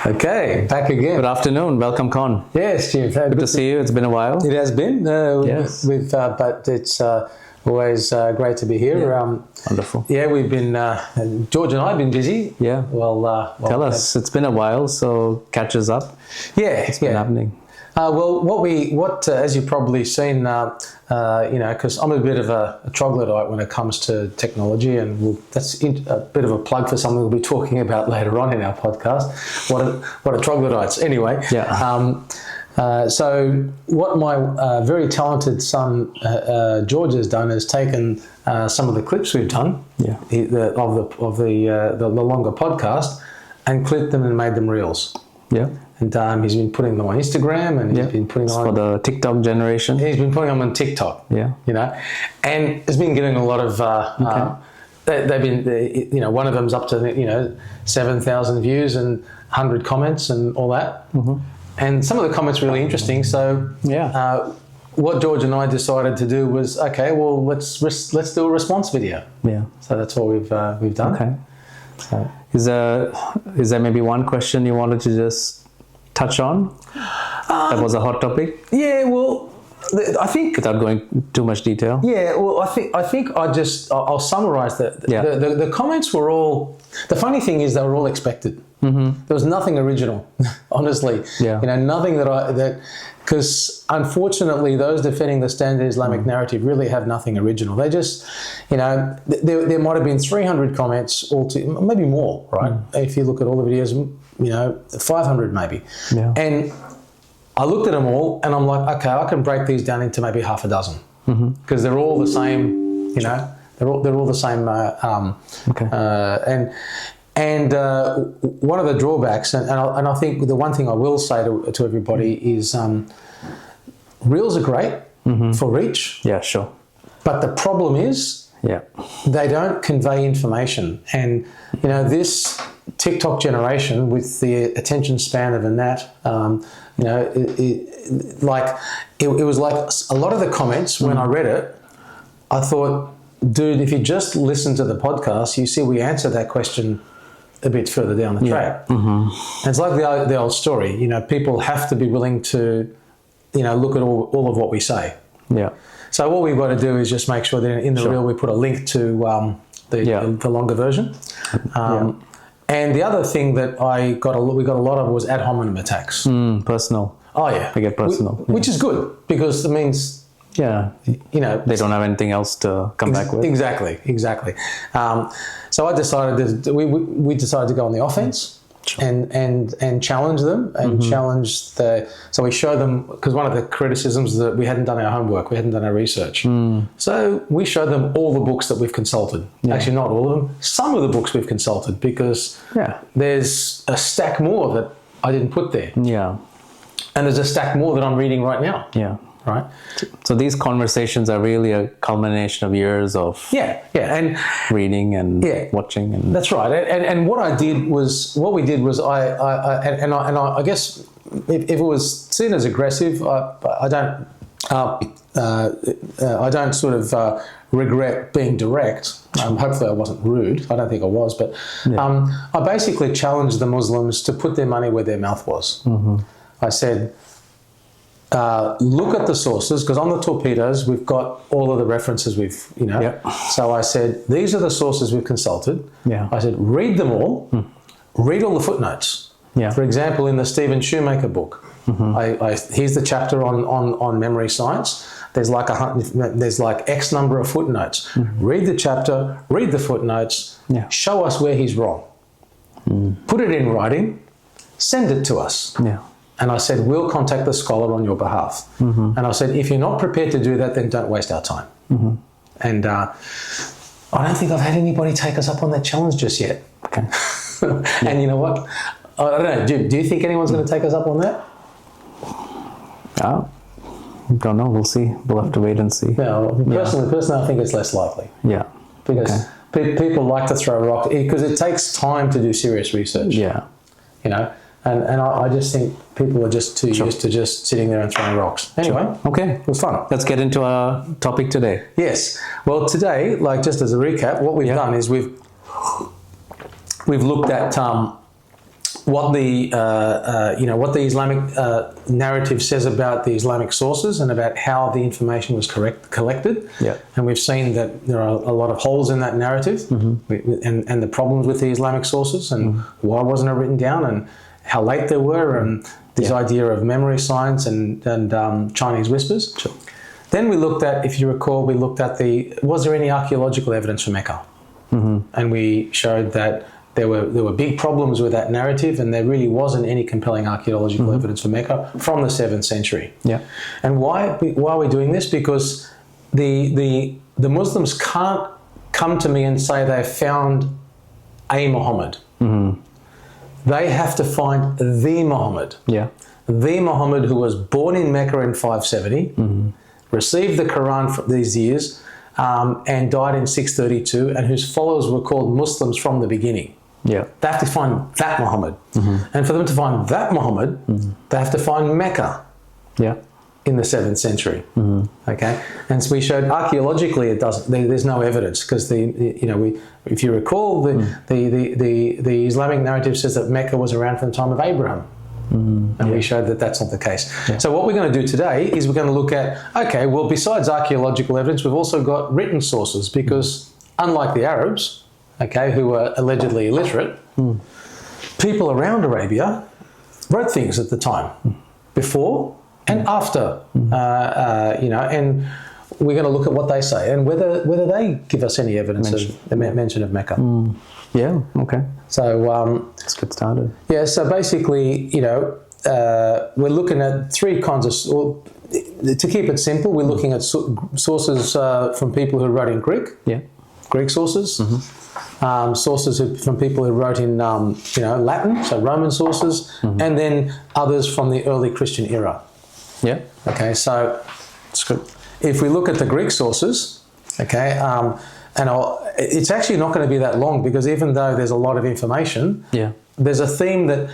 Okay, back again. Good afternoon. Welcome, Con. Yes, Jim. Good to see you. It's been a while. It has been. Yes. But it's always great to be here. Yeah. Wonderful. Yeah, we've been, George and I have been busy. Yeah. Well, Tell us. It's been a while, so catch us up. Yeah. It's been happening. As you've probably seen, because I'm a bit of a troglodyte when it comes to technology, and that's a bit of a plug for something we'll be talking about later on in our podcast. What are troglodytes? Anyway. Yeah. So what my very talented son George has done is taken some of the clips we've done, of the longer podcast, and clipped them and made them reels. Yeah. And he's been putting them on Instagram, and he's been putting them on for the TikTok generation. He's been putting them on TikTok. Yeah. And it's been getting a lot of. They've been, one of them's up to 7,000 views and 100 comments and all that. Mm-hmm. And some of the comments are really interesting. So what George and I decided to do was, okay, well, let's do a response video. Yeah. So that's what we've done. Okay. So is there maybe one question you wanted to just touch on? That was a hot topic. Yeah. Well, I think without going too much detail. Yeah. Well, I think I'll summarize that. Yeah. The comments were all. The funny thing is they were all expected. Mm-hmm. There was nothing original, honestly. Yeah. Nothing because unfortunately those defending the standard Islamic narrative really have nothing original. They just, there might have been 300 comments maybe more, right? If you look at all the videos, 500 maybe. Yeah. And I looked at them all and I'm like, okay, I can break these down into maybe half a dozen because they're all the same, they're all the same. And one of the drawbacks, and I think the one thing I will say to everybody is reels are great for reach. Yeah, sure. But the problem is they don't convey information. And, this TikTok generation with the attention span of a gnat, it was like a lot of the comments when I read it, I thought, dude, if you just listen to the podcast, you see we answer that question a bit further down the track. Mm-hmm. And it's like the old story, people have to be willing to, look at all of what we say. Yeah. So what we've got to do is just make sure that in the reel we put a link to the longer version. And the other thing that we got a lot of was ad hominem attacks. Personal. Oh yeah. They get personal. Which is good because it means they don't have anything else to come back with. Exactly. So I decided that we decided to go on the offense and challenge them and so we show them, because one of the criticisms is that we hadn't done our homework, we hadn't done our research. So we showed them all the books that we've consulted. Actually, not all of them. Some of the books we've consulted because there's a stack more that I didn't put there. Yeah. And there's a stack more that I'm reading right now. Yeah. Right. So these conversations are really a culmination of years of and reading and watching. And that's right. And what we did was I guess if it was seen as aggressive, I don't sort of regret being direct. Hopefully I wasn't rude. I don't think I was, but I basically challenged the Muslims to put their money where their mouth was. Mm-hmm. I said, look at the sources, because on the torpedoes we've got all of the references So I said, these are the sources we've consulted. Yeah. I said, read them all. Read all the footnotes. Yeah. For example, in the Stephen Shoemaker book, here's the chapter on memory science. There's like X number of footnotes. Read the chapter, read the footnotes, show us where he's wrong. Put it in writing, send it to us. Yeah. And I said, we'll contact the scholar on your behalf. And I said, if you're not prepared to do that, then don't waste our time. And I don't think I've had anybody take us up on that challenge just yet. Okay. And you know what? I don't know. Do you think anyone's going to take us up on that? Don't know. We'll see. We'll have to wait and see. No, personally, I think it's less likely. Yeah. Because people like to throw rocks because it takes time to do serious research. Yeah. And I just think people are just too used to just sitting there and throwing rocks. Anyway, okay, it was fun. Let's get into our topic today. Yes. Well, today, just as a recap, what we've done is we've looked at what the what the Islamic narrative says about the Islamic sources and about how the information was collected. Yeah. And we've seen that there are a lot of holes in that narrative, and the problems with the Islamic sources, and why wasn't it written down, and how late they were, and this idea of memory science and Chinese whispers. Sure. Then we looked at, if you recall, was there any archaeological evidence for Mecca? And we showed that there were big problems with that narrative, and there really wasn't any compelling archaeological evidence for Mecca from the 7th century. Yeah. And why are we doing this? Because the Muslims can't come to me and say they found a Muhammad. They have to find the Muhammad. Yeah. The Muhammad who was born in Mecca in 570, received the Quran for these years, and died in 632, and whose followers were called Muslims from the beginning. Yeah. They have to find that Muhammad. And for them to find that Muhammad, they have to find Mecca. Yeah. In the 7th century. Okay, and so we showed archaeologically it doesn't. There's no evidence, because if you recall, the Islamic narrative says that Mecca was around from the time of Abraham, and we showed that that's not the case. Yeah. So what we're going to do today is we're going to look at, okay, well, besides archaeological evidence, we've also got written sources, because unlike the Arabs, okay, who were allegedly illiterate, people around Arabia wrote things at the time, before and after, and we're going to look at what they say and whether they give us any evidence of the mention of Mecca. Yeah, okay. So let's get started. Yeah, so basically, we're looking at three kinds of, to keep it simple, we're looking at sources from people who wrote in Greek, Greek sources, sources from people who wrote in, Latin, so Roman sources, and then others from the early Christian era. Yeah. Okay, so if we look at the Greek sources, okay, it's actually not going to be that long, because even though there's a lot of information, there's a theme that,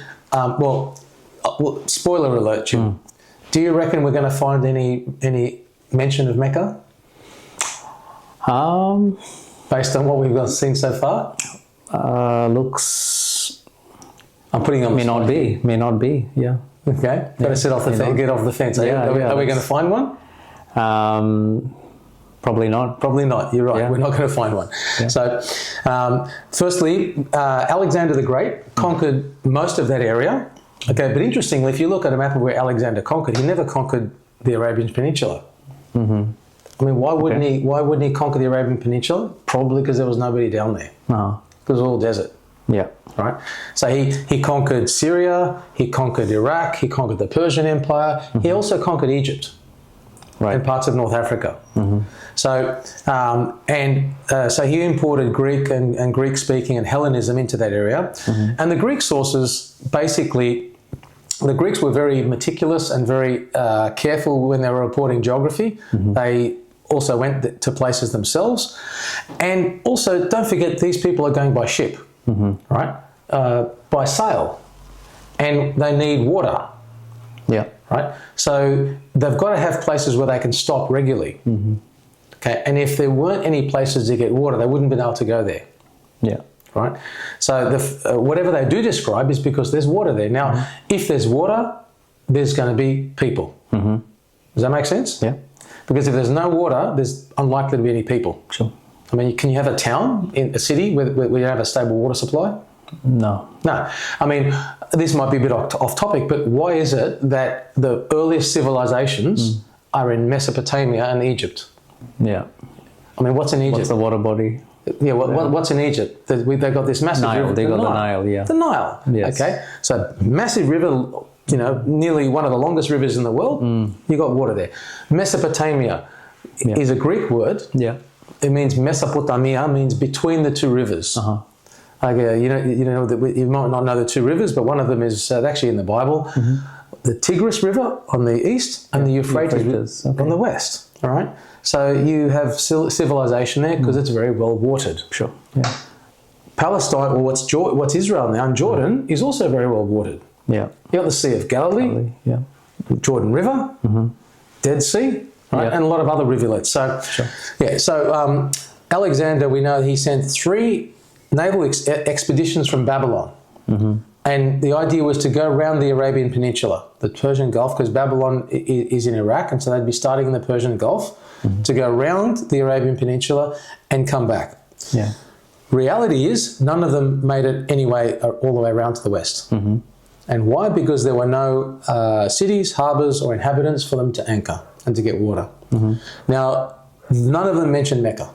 spoiler alert, Jim, do you reckon we're going to find any mention of Mecca? Based on what we've seen so far? Looks... I'm putting on the spot. May not be, yeah. Okay, got to get off the fence. Are we going to find one? Probably not. Probably not. You're right. Yeah. We're not going to find one. Yeah. So, firstly, Alexander the Great conquered most of that area. Okay, but interestingly, if you look at a map of where Alexander conquered, he never conquered the Arabian Peninsula. I mean, why wouldn't he? Why wouldn't he conquer the Arabian Peninsula? Probably because there was nobody down there. No, it was all desert. Yeah. Right. So he conquered Syria, he conquered Iraq, he conquered the Persian Empire. He also conquered Egypt, and parts of North Africa. So so he imported Greek and Greek speaking and Hellenism into that area. And the Greek sources, basically, the Greeks were very meticulous and very careful when they were reporting geography. They also went to places themselves, and also don't forget, these people are going by ship. Right, by sail, and they need water. Yeah, right. So they've got to have places where they can stop regularly. Okay, and if there weren't any places to get water, they wouldn't have been able to go there. Yeah, right. So whatever they do describe is because there's water there. Now, if there's water, there's going to be people. Does that make sense? Yeah. Because if there's no water, there's unlikely to be any people. Sure. I mean, can you have a town, in a city, where you have a stable water supply? No. No. I mean, this might be a bit off topic, but why is it that the earliest civilizations are in Mesopotamia and Egypt? Yeah. I mean, what's in Egypt? What's the water body? Yeah, what's in Egypt? They've got this massive river. They got the Nile, yeah. The Nile, yes. Okay? So, massive river, nearly one of the longest rivers in the world. You got water there. Mesopotamia is a Greek word. Yeah. It means Mesopotamia, means between the two rivers. Okay, you might not know the two rivers, but one of them is actually in the Bible. The Tigris River on the east and the Euphrates on the west. All right, so you have civilization there because it's very well watered. Sure. Yeah. Palestine, or what's Israel now, and Jordan is also very well watered. Yeah. You got the Sea of Galilee. Yeah. Jordan River. Dead Sea. Right, and a lot of other rivulets. So, So Alexander, we know he sent 3 naval expeditions from Babylon, And the idea was to go around the Arabian Peninsula, the Persian Gulf, because Babylon is in Iraq, and so they'd be starting in the Persian Gulf to go around the Arabian Peninsula and come back. Yeah. Reality is, none of them made it anyway all the way around to the west. And why? Because there were no cities, harbours, or inhabitants for them to anchor and to get water. Now, none of them mentioned Mecca.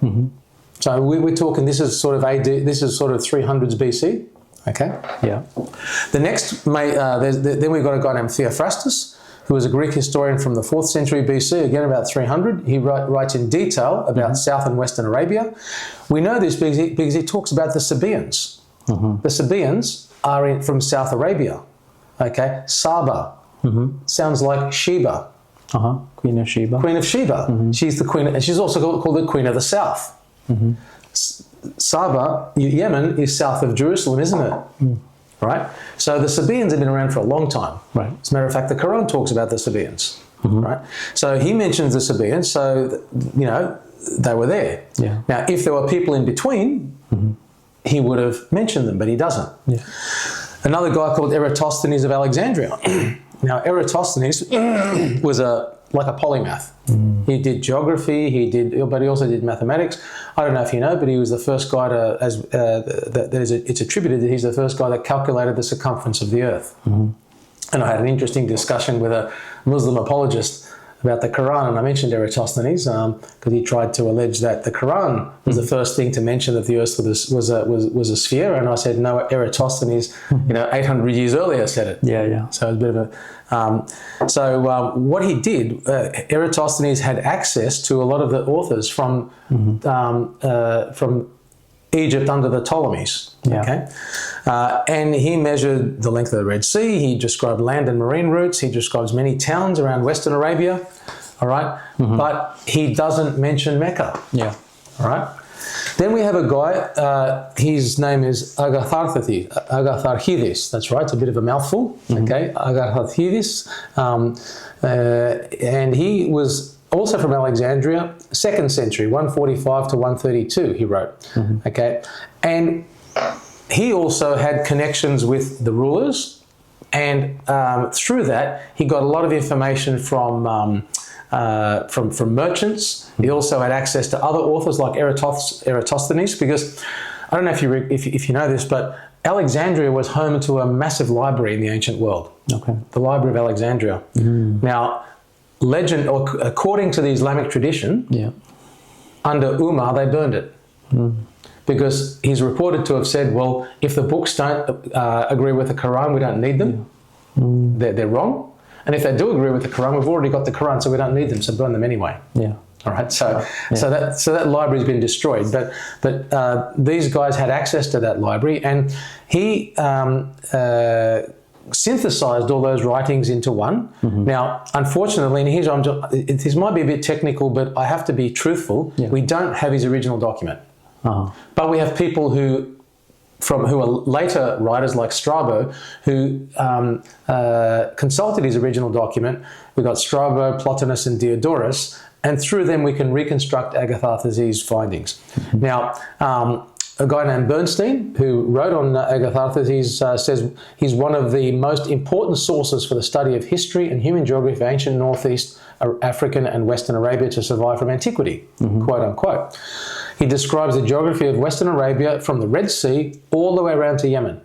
So we're talking, this is sort of AD, this is sort of 300s BC. Okay. Yeah. The next, then we've got a guy named Theophrastus, who was a Greek historian from the 4th century BC, again about 300. He writes in detail about South and Western Arabia. We know this because he talks about the Sabaeans. The Sabaeans are from South Arabia. Okay, Saba sounds like Sheba. Queen of Sheba. Queen of Sheba. She's the queen, and she's also called the Queen of the South. Saba, Yemen, is south of Jerusalem, isn't it? Right? So the Sabaeans have been around for a long time. Right. As a matter of fact, the Quran talks about the Sabaeans. Right? So he mentions the Sabaeans, so, you know, they were there. Yeah. Now, if there were people in between, he would have mentioned them, but he doesn't. Yeah. Another guy called Eratosthenes of Alexandria. Now, Eratosthenes was like a polymath. He did geography, but he also did mathematics. I don't know if you know, but he was the first guy to, it's attributed that he's the first guy that calculated the circumference of the earth. And I had an interesting discussion with a Muslim apologist about the Quran, and I mentioned Eratosthenes because he tried to allege that the Quran was the first thing to mention that the earth was a sphere, and I said, no, Eratosthenes, 800 years earlier said it. Yeah. So it was a bit of a... what he did, Eratosthenes had access to a lot of the authors from Egypt under the Ptolemies. Yeah. Okay, and he measured the length of the Red Sea. He described land and marine routes. He describes many towns around Western Arabia. All right, but he doesn't mention Mecca. Yeah. All right. Then we have a guy. His name is Agatharchides. That's right. It's a bit of a mouthful. Okay, Agatharchides, and he was also from Alexandria, 2nd century, 145 to 132, he wrote. Okay, and he also had connections with the rulers, and through that, he got a lot of information from merchants. He also had access to other authors like Eratosthenes, because I don't know if you know this, but Alexandria was home to a massive library in the ancient world. Okay, the Library of Alexandria. Now, legend, or according to the Islamic tradition, under Umar they burned it because he's reported to have said, well, if the books don't agree with the Quran, we don't need them. They're wrong. And if they do agree with the Quran, we've already got the Quran, so we don't need them, so burn them anyway. All right. So that library's been destroyed, but these guys had access to that library, and he synthesized all those writings into one. Now, unfortunately, and this might be a bit technical, but I have to be truthful. We don't have his original document, but we have people who are later writers like Strabo who consulted his original document. We've got Strabo, Plotinus, and Diodorus, and through them we can reconstruct Agatharchides' findings. Now, a guy named Bernstein, who wrote on Agatharchides, says he's one of the most important sources for the study of history and human geography of ancient Northeast African and Western Arabia to survive from antiquity, quote unquote. He describes the geography of Western Arabia from the Red Sea all the way around to Yemen.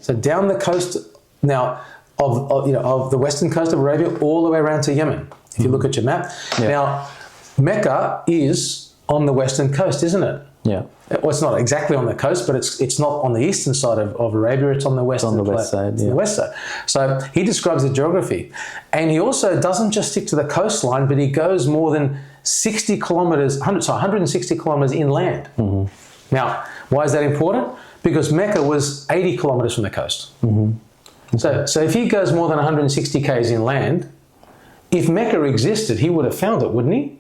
So down the coast now of the western coast of Arabia all the way around to Yemen. If you look at your map, now Mecca is on the western coast, isn't it? Well, it's not exactly on the coast, but it's not on the eastern side of Arabia. It's on the western on the west side. The west side. So he describes the geography, and he also doesn't just stick to the coastline, but he goes more than 160 kilometers inland. Now, why is that important? Because Mecca was 80 kilometers from the coast. So if he goes more than 160 k's inland, if Mecca existed, he would have found it, wouldn't he?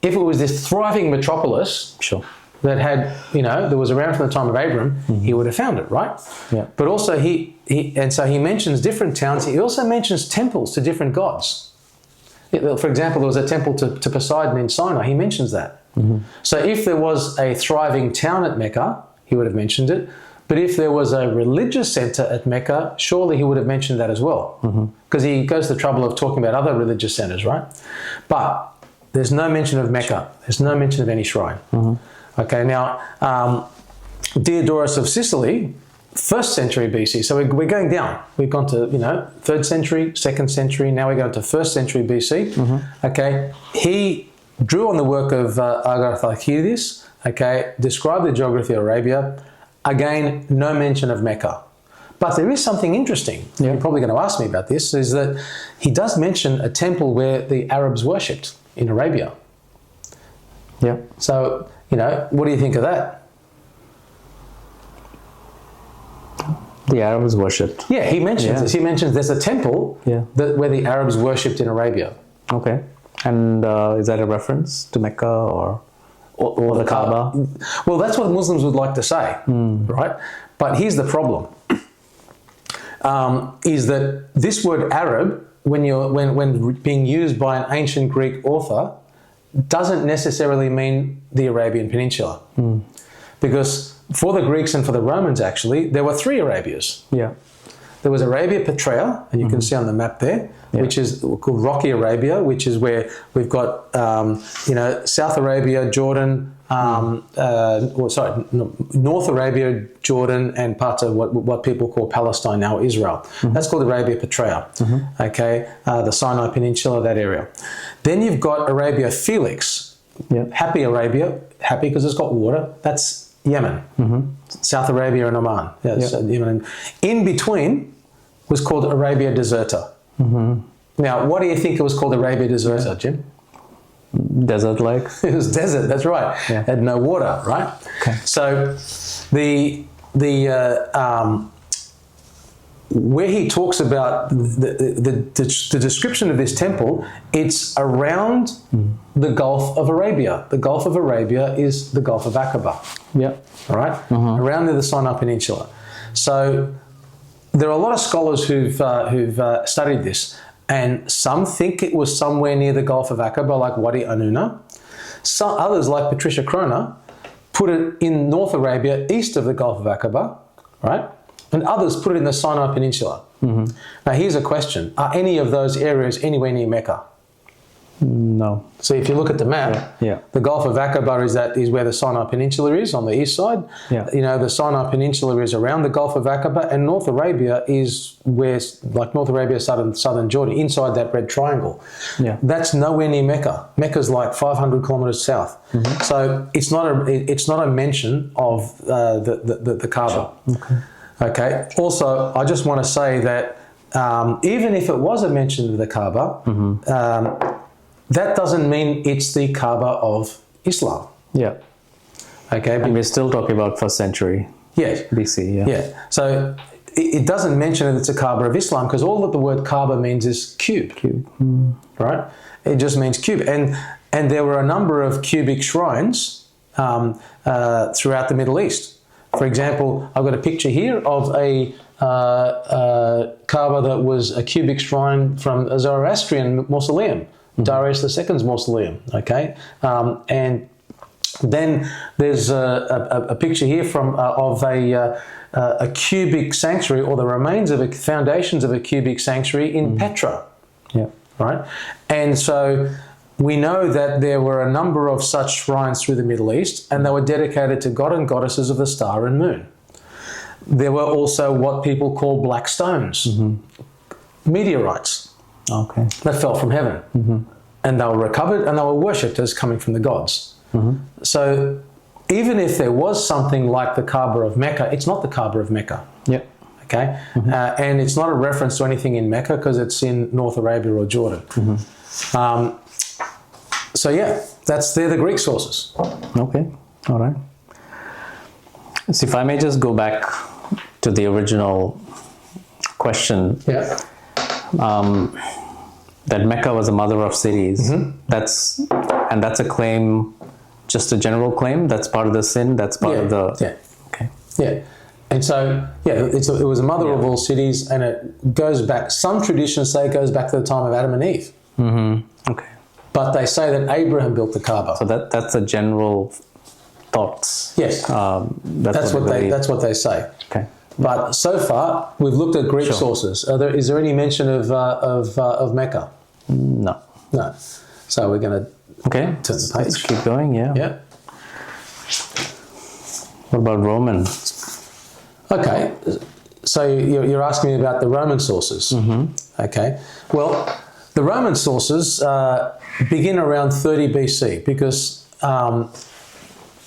If it was this thriving metropolis, that had, that was around from the time of Abram, he would have found it, right? But also so he mentions different towns. He also mentions temples to different gods. For example, there was a temple to Poseidon in Sinai. He mentions that. So if there was a thriving town at Mecca, he would have mentioned it. But if there was a religious center at Mecca, surely he would have mentioned that as well, because he goes to the trouble of talking about other religious centers, right? But there's no mention of Mecca. There's no mention of any shrine. Okay, now, Diodorus of Sicily, 1st century BC. So we're going down. We've gone to, 3rd century, 2nd century. Now we're going to 1st century BC. Okay, he drew on the work of Agatharchides. Okay, described the geography of Arabia. Again, no mention of Mecca. But there is something interesting. You're probably going to ask me about this. Is that he does mention a temple where the Arabs worshipped in Arabia. Yeah. So, what do you think of that? The Arabs worshipped. Yeah, he mentions this. He mentions there's a temple where the Arabs worshipped in Arabia. Okay. And is that a reference to Mecca or the Kaaba? Well, that's what Muslims would like to say, right? But here's the problem: is that this word Arab, when being used by an ancient Greek author, doesn't necessarily mean the Arabian Peninsula, because for the Greeks and for the Romans, actually, there were 3 Arabias. Yeah. There was Arabia Petraea, and you can see on the map there, which is called Rocky Arabia, which is where we've got, South Arabia, Jordan, North Arabia, Jordan, and parts of what people call Palestine now, Israel. That's called Arabia Petraea, okay, the Sinai Peninsula, that area. Then you've got Arabia Felix, happy Arabia, happy because it's got water, that's Yemen, South Arabia and Oman. Yemen. In between was called Arabia Deserta. Now, what do you think it was called Arabia Deserta, Jim? Desert-like? It was desert, that's right. It had no water, right? Okay. So where he talks about the description of this temple, it's around the Gulf of Arabia. The Gulf of Arabia is the Gulf of Aqaba. Yeah. All right? Around the Sinai Peninsula. So there are a lot of scholars who've studied this, and some think it was somewhere near the Gulf of Aqaba, like Wadi Anuna. Some others, like Patricia Kroner, put it in North Arabia, east of the Gulf of Aqaba, right? And others put it in the Sinai Peninsula. Now, here's a question. Are any of those areas anywhere near Mecca? No. So if you look at the map, the Gulf of Aqaba is where the Sinai Peninsula is on the east side. The Sinai Peninsula is around the Gulf of Aqaba, and North Arabia is where, like North Arabia, southern Jordan, inside that red triangle. That's nowhere near Mecca. Mecca's like 500 kilometers south. So it's not a mention of the Kaaba. Okay. Also, I just want to say that even if it was a mention of the Kaaba, that doesn't mean it's the Kaaba of Islam. Okay. And we're still talking about 1st century BC. So it doesn't mention that it's a Kaaba of Islam, because all that the word Kaaba means is cube. Right? It just means cube. And there were a number of cubic shrines throughout the Middle East. For example, I've got a picture here of a Kaaba that was a cubic shrine from a Zoroastrian mausoleum, Darius II's mausoleum. Okay, and then there's a picture here of a cubic sanctuary, or the remains of foundations of a cubic sanctuary in Petra. Right, and so we know that there were a number of such shrines through the Middle East, and they were dedicated to god and goddesses of the star and moon. There were also what people call black stones, meteorites, that fell from heaven. And they were recovered and they were worshipped as coming from the gods. So even if there was something like the Kaaba of Mecca, it's not the Kaaba of Mecca. Okay? And it's not a reference to anything in Mecca, because it's in North Arabia or Jordan. So they're the Greek sources. Okay, all right. So if I may just go back to the original question, that Mecca was the mother of cities. That's a claim, just a general claim. That's part of the sin. That's part of the And so it was a mother of all cities, and it goes back. Some traditions say it goes back to the time of Adam and Eve. Okay. But they say that Abraham built the Kaaba. So that's a general thoughts. Yes. That's what they say. Okay. But so far, we've looked at Greek sources. Is there any mention of Mecca? No. No. So we're going to turn the page. Let's keep going, yeah. Yeah. What about Roman? Okay. So you're asking me about the Roman sources. Mm-hmm. Okay. Well, the Roman sources begin around 30 BC because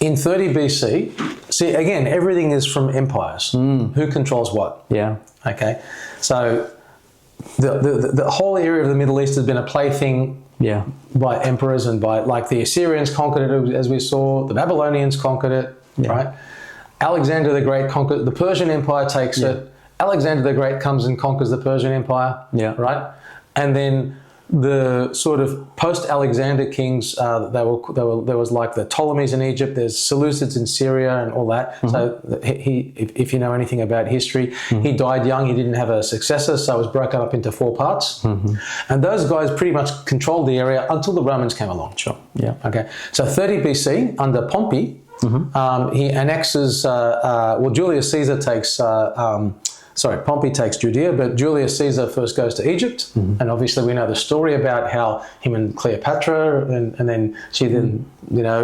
in 30 BC, see, again, everything is from empires. Who controls what? Yeah. Okay. So the whole area of the Middle East has been a plaything by emperors and by, like, the Assyrians conquered it, as we saw, the Babylonians conquered it, right? Alexander the Great conquered, the Persian Empire takes it. Alexander the Great comes and conquers the Persian Empire, right? And then the sort of post-Alexander kings, there was like the Ptolemies in Egypt, there's Seleucids in Syria and all that. Mm-hmm. So if you know anything about history, he died young, he didn't have a successor, so it was broken up into 4 parts. Mm-hmm. And those guys pretty much controlled the area until the Romans came along. Sure. Yeah. Okay. So 30 BC, under Pompey, he annexes, Julius Caesar takes, Pompey takes Judea, but Julius Caesar first goes to Egypt. And obviously we know the story about how him and Cleopatra, and then she then,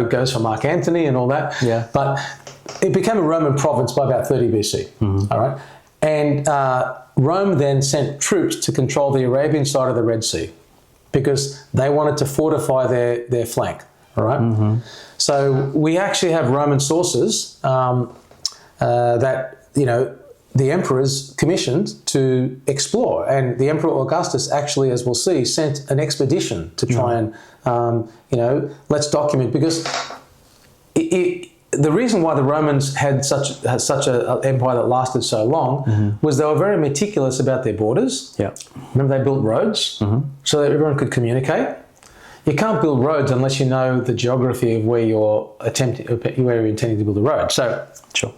goes for Mark Antony and all that. Yeah. But it became a Roman province by about 30 BC. All right. And Rome then sent troops to control the Arabian side of the Red Sea because they wanted to fortify their flank. All right. So we actually have Roman sources that, the emperors commissioned to explore. And the Emperor Augustus actually, as we'll see, sent an expedition to try and, let's document, because the reason why the Romans had such an empire that lasted so long was they were very meticulous about their borders. Yeah. Remember, they built roads so that everyone could communicate. You can't build roads unless you know the geography of where you're intending to build a road. So, sure.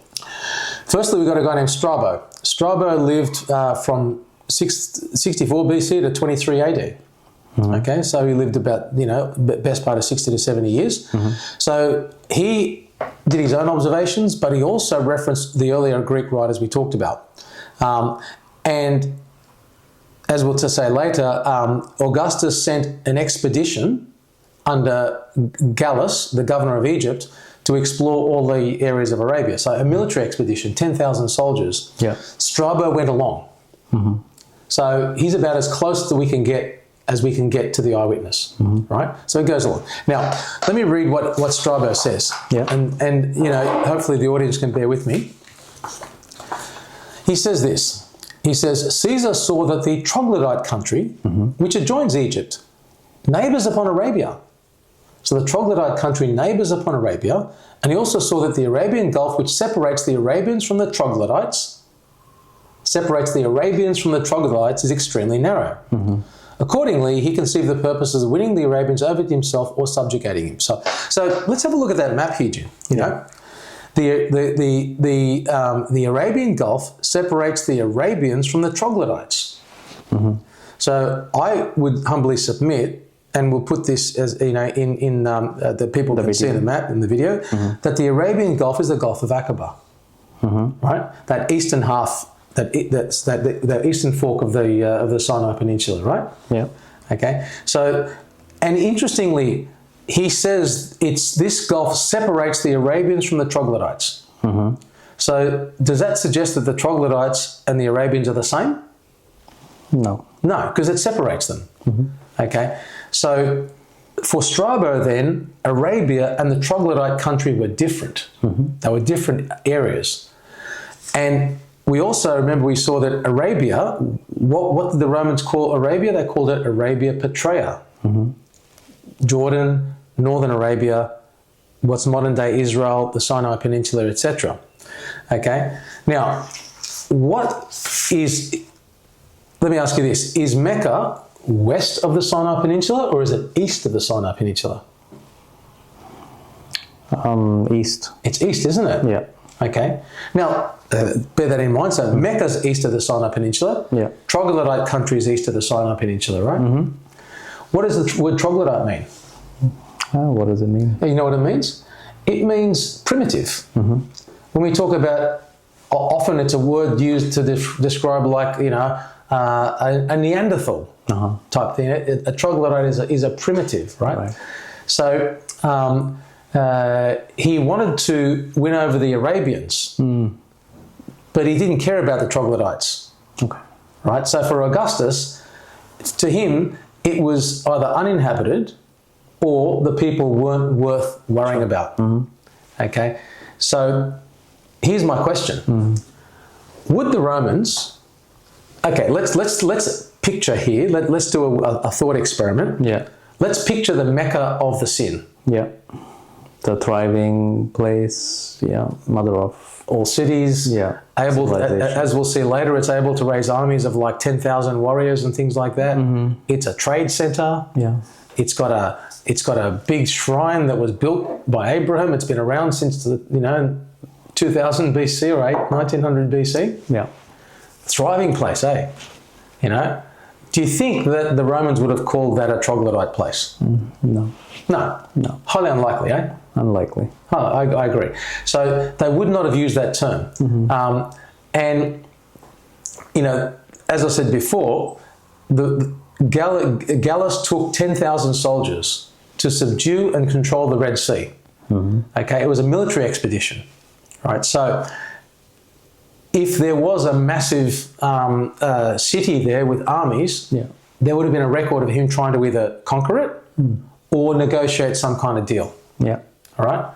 Firstly, we've got a guy named Strabo. Strabo lived from 64 BC to 23 AD. Okay, so he lived about, best part of 60 to 70 years. So he did his own observations, but he also referenced the earlier Greek writers we talked about. And as we'll say later, Augustus sent an expedition under Gallus, the governor of Egypt, to explore all the areas of Arabia. So a military expedition, 10,000 soldiers. Yeah. Strabo went along. So he's about as close as we can get to the eyewitness, right? So it goes along. Now, let me read what Strabo says. Yeah. And hopefully the audience can bear with me. He says this. He says, Caesar saw that the troglodyte country, which adjoins Egypt, neighbours upon Arabia. So the troglodyte country neighbours upon Arabia, and he also saw that the Arabian Gulf, which separates the Arabians from the troglodytes, is extremely narrow. Accordingly, he conceived the purposes of winning the Arabians over to himself or subjugating him. So let's have a look at that map here, Jim. The Arabian Gulf separates the Arabians from the troglodytes. So I would humbly submit, and we'll put this as in the people that can see in the map in the video, that the Arabian Gulf is the Gulf of Aqaba, right? That eastern half, the eastern fork of the Sinai Peninsula, right? Yeah. Okay. So, and interestingly, he says this Gulf separates the Arabians from the troglodytes. So, does that suggest that the troglodytes and the Arabians are the same? No. No, because it separates them. Okay. So, for Strabo then, Arabia and the troglodyte country were different. They were different areas. And we also, remember, we saw that Arabia, what did the Romans call Arabia? They called it Arabia Petraea. Jordan, Northern Arabia, what's modern-day Israel, the Sinai Peninsula, etc. Okay? Now, let me ask you this, is Mecca west of the Sinai Peninsula or is it east of the Sinai Peninsula? East. It's east, isn't it? Yeah. Okay. Now, bear that in mind. So Mecca's east of the Sinai Peninsula. Yeah. Troglodyte country is east of the Sinai Peninsula, right? What does the word troglodyte mean? What does it mean? You know what it means? it means primitive. When we talk about, often it's a word used to describe like, a Neanderthal type thing. A troglodyte is a primitive, right? So he wanted to win over the Arabians, but he didn't care about the troglodytes. Okay. Right? So for Augustus, to him, it was either uninhabited or the people weren't worth worrying about. Okay? So here's my question. Would the Romans... Okay, let's picture here. Let's do a thought experiment. Yeah. Let's picture the Mecca of the sin. Yeah. The thriving place. Yeah. Mother of all cities. Yeah. Able, as we'll see later, it's able to raise armies of like 10,000 warriors and things like that. It's a trade center. Yeah. It's got a big shrine that was built by Abraham. It's been around since 2000 BC or 1900 BC. Yeah. Thriving place, eh? Do you think that the Romans would have called that a troglodyte place? No. No. Highly unlikely, eh? Unlikely. Oh, I agree. So they would not have used that term. And, as I said before, Gallus took 10,000 soldiers to subdue and control the Red Sea. Okay, it was a military expedition, right? So if there was a massive city there with armies, there would have been a record of him trying to either conquer it or negotiate some kind of deal. Yeah. All right?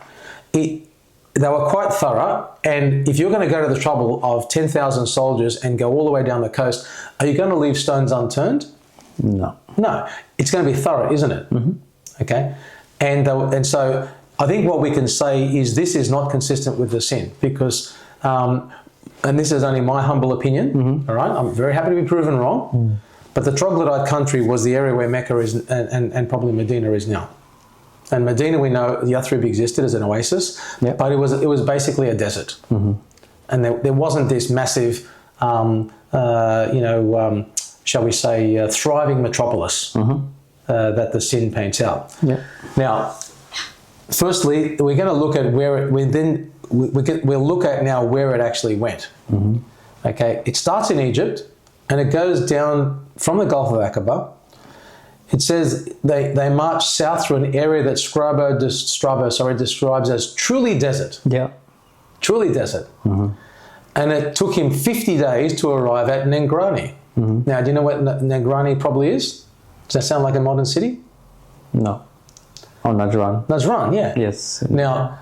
They were quite thorough, and if you're going to go to the trouble of 10,000 soldiers and go all the way down the coast, are you going to leave stones unturned? No. No. It's going to be thorough, isn't it? Okay? And so I think what we can say is this is not consistent with the sin because... and this is only my humble opinion, all right? I'm very happy to be proven wrong, but the troglodyte country was the area where Mecca is and probably Medina is now. And Medina, we know Yathrib existed as an oasis, but it was basically a desert. And there wasn't this massive, shall we say, thriving metropolis that the sin paints out. Now, firstly, we're going to look at where we'll look at now where it actually went. Okay, it starts in Egypt and it goes down from the Gulf of Aqaba. It says they marched south through an area that Strabo describes as truly desert. Yeah, truly desert. And it took him 50 days to arrive at Nengrani. Now, do you know what Nengrani probably is? Does that sound like a modern city? No. Oh, Najran. Najran, yeah. Yes. Now,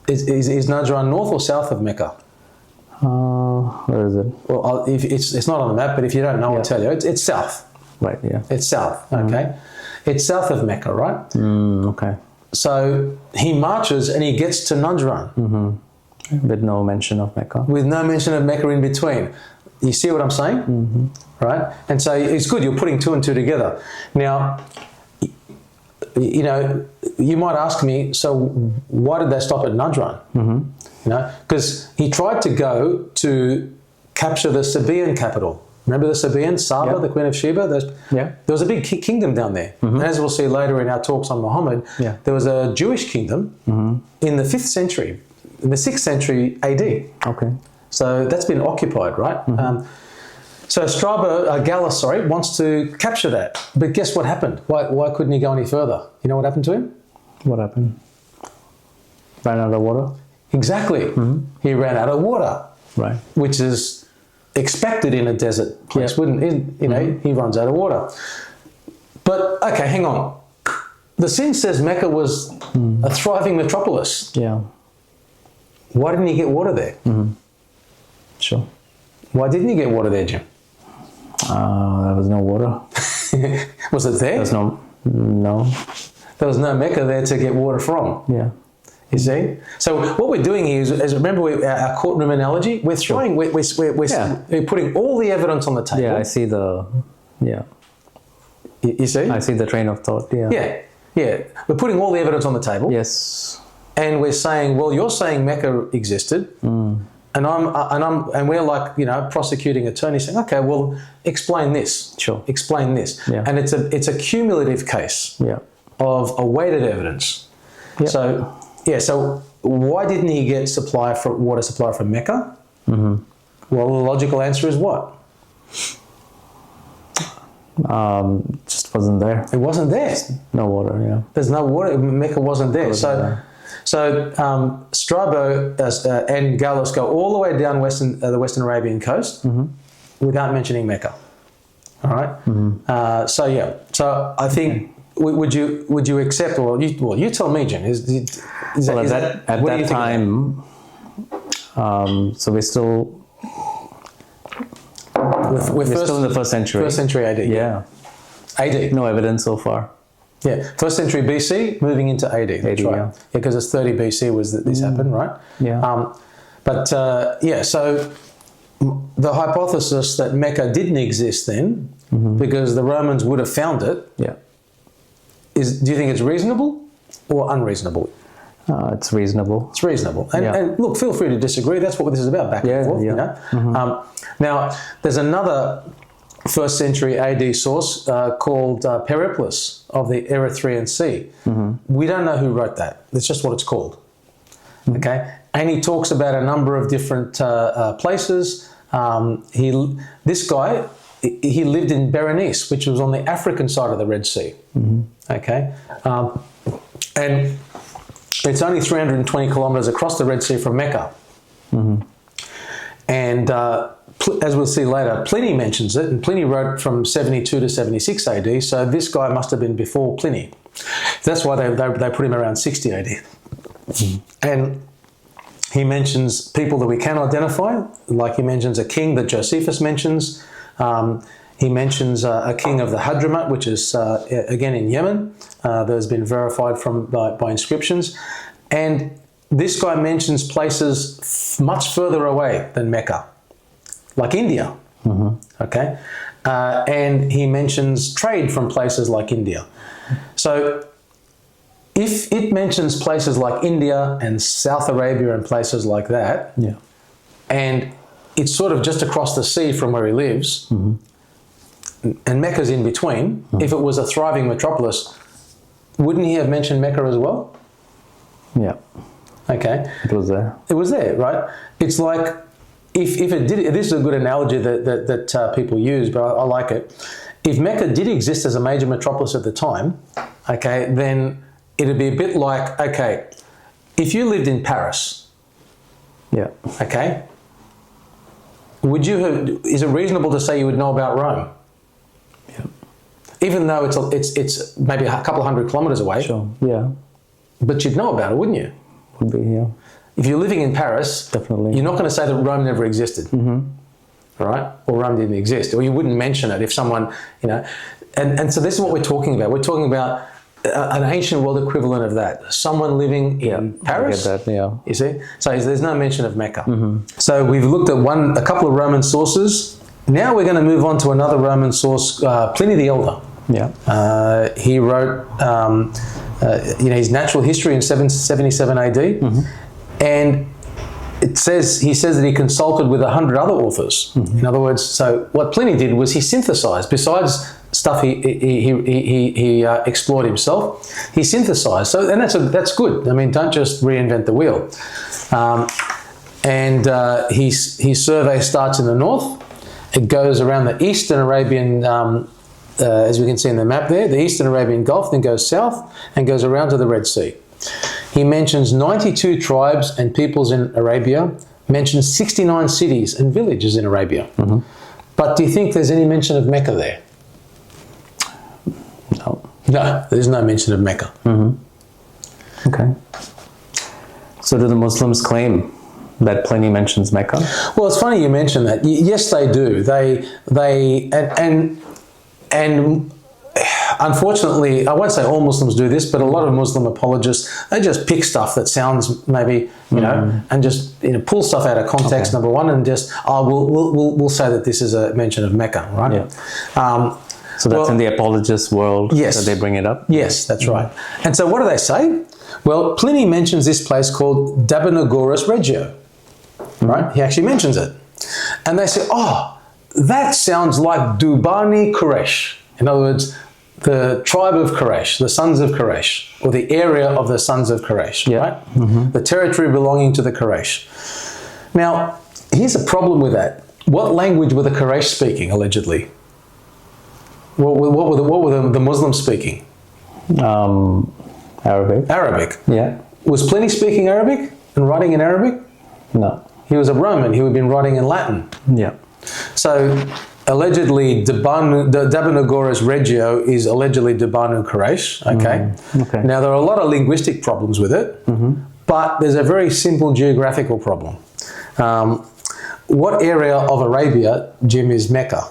is Najran north or south of Mecca? Where is it? Well, it's not on the map, but if you don't know, I'll tell you. It's south. Right, yeah. It's south, okay? It's south of Mecca, right? Okay. So he marches and he gets to Najran. With no mention of Mecca. With no mention of Mecca in between. You see what I'm saying? Right? And so it's good. You're putting two and two together. Now, you might ask me, so why did they stop at Najran? Because he tried to go to capture the Sabaean capital. Remember the Sabaeans, Saba, the Queen of Sheba? There was a big kingdom down there. And as we'll see later in our talks on Muhammad, there was a Jewish kingdom in the 5th century, in the 6th century AD. Okay. So that's been occupied, right? So Gallus wants to capture that. But guess what happened? Why couldn't he go any further? You know what happened to him? What happened? Ran out of water? Exactly. He ran out of water. Right. Which is expected in a desert place, wouldn't it? He runs out of water. But, okay, hang on. The sin says Mecca was a thriving metropolis. Yeah. Why didn't he get water there? Sure. Why didn't he get water there, Jim? There was no water. Was it there? There's no. There was no Mecca there to get water from. Yeah. You see? So what we're doing here is remember our courtroom analogy? We're throwing, we're putting all the evidence on the table. Yeah, I see You see? I see the train of thought, Yeah. We're putting all the evidence on the table. Yes. And we're saying, well, you're saying Mecca existed. And we're like, prosecuting attorney saying, okay, well, explain this. Sure. Explain this. Yeah. And it's a cumulative case of a weighted evidence. Yep. So Yeah, so why didn't he get water supply from Mecca? Well, the logical answer is what? Just wasn't there. It wasn't there. No water, yeah. There's no water. Mecca wasn't there. Strabo and Gallus go all the way down the Western Arabian coast without mentioning Mecca. All right. So I think would you accept, or you tell me, Jim? At that time, so we're still. We're still in the first century. First century AD. Yeah. AD. No evidence so far. Yeah. First century BC, moving into AD. That's right. Yeah, because it's 30 BC was that this happened, right? Yeah. So the hypothesis that Mecca didn't exist then, because the Romans would have found it. Yeah. Do you think it's reasonable or unreasonable? It's reasonable. It's reasonable. And look, feel free to disagree. That's what this is about, back and forth. Yeah. You know? Now, there's another first century AD source called Periplus of the Erythraean Sea. We don't know who wrote that. That's just what it's called. Okay? And he talks about a number of different places. This guy, he lived in Berenice, which was on the African side of the Red Sea. Okay? And it's only 320 kilometers across the Red Sea from Mecca. And as we'll see later, Pliny mentions it, and Pliny wrote from 72 to 76 AD, so this guy must have been before Pliny. That's why they put him around 60 AD. And he mentions people that we can identify, like he mentions a king that Josephus mentions. He mentions a king of the Hadramaut, which is, again, in Yemen. That has been verified by inscriptions. And this guy mentions places much further away than Mecca, like India. Okay? And he mentions trade from places like India. So if it mentions places like India and South Arabia and places like that, and it's sort of just across the sea from where he lives, and Mecca's in between, if it was a thriving metropolis, wouldn't he have mentioned Mecca as well? Yeah. Okay. It was there. It was there, right? It's like, if it did, this is a good analogy that people use, but I like it. If Mecca did exist as a major metropolis at the time, okay, then it'd be a bit like, okay, if you lived in Paris, okay, is it reasonable to say you would know about Rome? Even though it's maybe a couple of 100 kilometers away. Sure. Yeah. But you'd know about it, wouldn't you? Would be, yeah. If you're living in Paris, definitely, you're not going to say that Rome never existed, right? Or Rome didn't exist, or you wouldn't mention it if someone, you know. And so this is what we're talking about. We're talking about an ancient world equivalent of that. Someone living in Paris. I get that, yeah. You see? So there's no mention of Mecca. So we've looked at a couple of Roman sources. Now we're going to move on to another Roman source, Pliny the Elder. Yeah. He wrote, his natural history in 777 AD, and he says that he consulted with 100 other authors. In other words, so what Pliny did was he synthesized, besides stuff he explored himself, he synthesized. So, and that's good. I mean, don't just reinvent the wheel. His survey starts in the north. It goes around the Eastern Arabian, as we can see in the map there, the Eastern Arabian Gulf, then goes south and goes around to the Red Sea. He mentions 92 tribes and peoples in Arabia, mentions 69 cities and villages in Arabia. But do you think there's any mention of Mecca there? No, there's no mention of Mecca. Okay. So do the Muslims claim that Pliny mentions Mecca? Well, it's funny you mention that. Yes, they do. And unfortunately, I won't say all Muslims do this, but a lot of Muslim apologists, they just pick stuff that sounds maybe, and just pull stuff out of context, number one, and just, we'll say that this is a mention of Mecca, right? Yeah. So that's in the apologist world that they bring it up? Yes, that's right. And so what do they say? Well, Pliny mentions this place called Dabonagorus Regio, right? He actually mentions it. And they say, that sounds like Dubani Quresh. In other words, the tribe of Quraysh, the sons of Quraysh, or the area of the sons of Quraysh, right? The territory belonging to the Quraysh. Now, here's a problem with that. What language were the Quraysh speaking, allegedly? What were the Muslims speaking? Arabic. Arabic. Yeah. Was Pliny speaking Arabic and writing in Arabic? No. He was a Roman. He would have been writing in Latin. Yeah. So, allegedly, Dabanagoras Regio is allegedly Debanu Quraysh. Okay? Okay. Now, there are a lot of linguistic problems with it, but there's a very simple geographical problem. What area of Arabia, Jim, is Mecca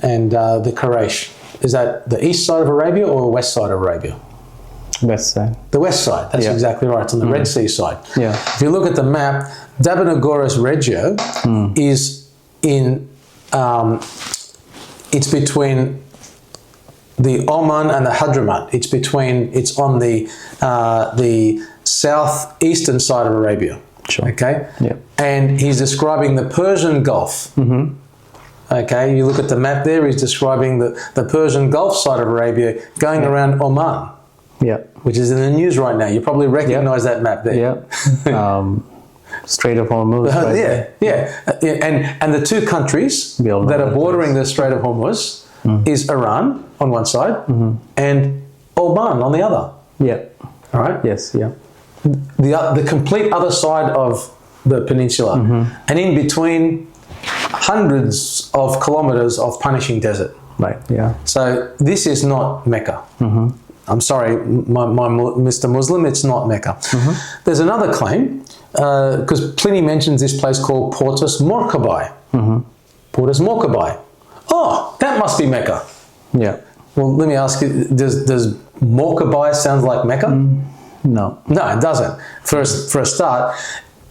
and the Quraysh? Is that the east side of Arabia or the west side of Arabia? West side. The west side, that's exactly right. It's on the Red Sea side. Yeah. If you look at the map, Dabanagoras Regio is in, it's between the Oman and the Hadramaut. It's on the southeastern side of Arabia. Sure. Okay? Yeah. And he's describing the Persian Gulf. Okay, you look at the map there, he's describing the Persian Gulf side of Arabia going around Oman. Yeah. Which is in the news right now. You probably recognize that map there. Yeah. Strait of Hormuz. Right? Yeah. And the two countries that are bordering the Strait of Hormuz is Iran on one side and Oman on the other. Yeah. All right? Yes, yeah. The complete other side of the peninsula. And in between, hundreds of kilometers of punishing desert. Right, yeah. So this is not Mecca. I'm sorry, my Mr. Muslim, it's not Mecca. There's another claim, because Pliny mentions this place called Portus Morcabae. Portus Morcabae. Oh, that must be Mecca. Yeah. Well, let me ask you, does Morcabae sound like Mecca? No. No, it doesn't. For a start,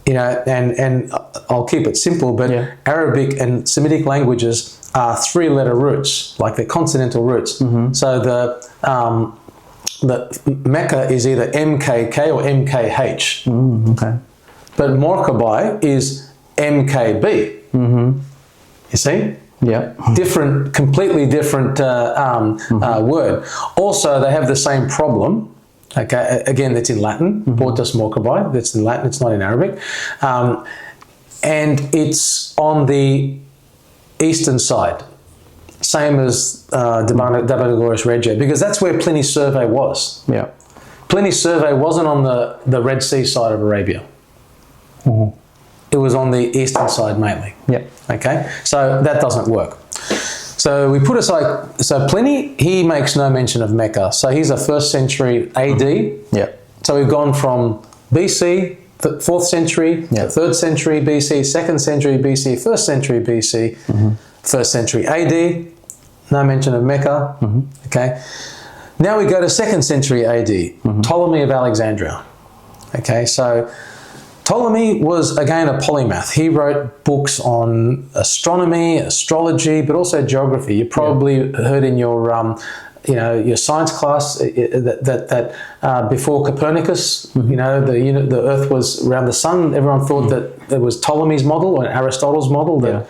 you know, and I'll keep it simple, but Arabic and Semitic languages are three-letter roots, like they're consonantal roots. So the Mecca is either MKK or MKH. Okay. But Morcabae is MKB. You see? Yeah. Different, completely different word. Also, they have the same problem. Okay, again, that's in Latin. Portus Morcabae, that's in Latin, it's not in Arabic. And it's on the eastern side, same as Dabanagoras Regio, because that's where Pliny's survey was. Yeah. Pliny's survey wasn't on the Red Sea side of Arabia. It was on the eastern side mainly. Yeah. Okay, so that doesn't work. So we put aside, so Pliny, he makes no mention of Mecca. So he's a 1st century AD. Yeah. So we've gone from BC, 4th century, 3rd century BC, 2nd century BC, 1st century BC, 1st century AD, no mention of Mecca. Okay. Now we go to 2nd century AD, Ptolemy of Alexandria. Okay, so Ptolemy was, again, a polymath. He wrote books on astronomy, astrology, but also geography. You probably heard in your, your science class that before Copernicus, the Earth was around the sun. Everyone thought that it was Ptolemy's model or Aristotle's model that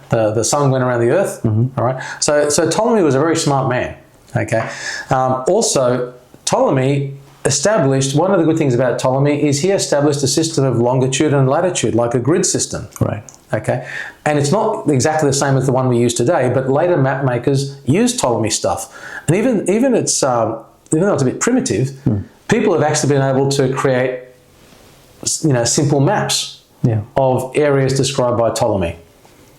the sun went around the Earth. All right. So Ptolemy was a very smart man. Okay. Also, Ptolemy established, one of the good things about Ptolemy is he established a system of longitude and latitude, like a grid system. Right. Okay. And it's not exactly the same as the one we use today, but later map makers used Ptolemy stuff. And even though it's a bit primitive, people have actually been able to create, simple maps of areas described by Ptolemy.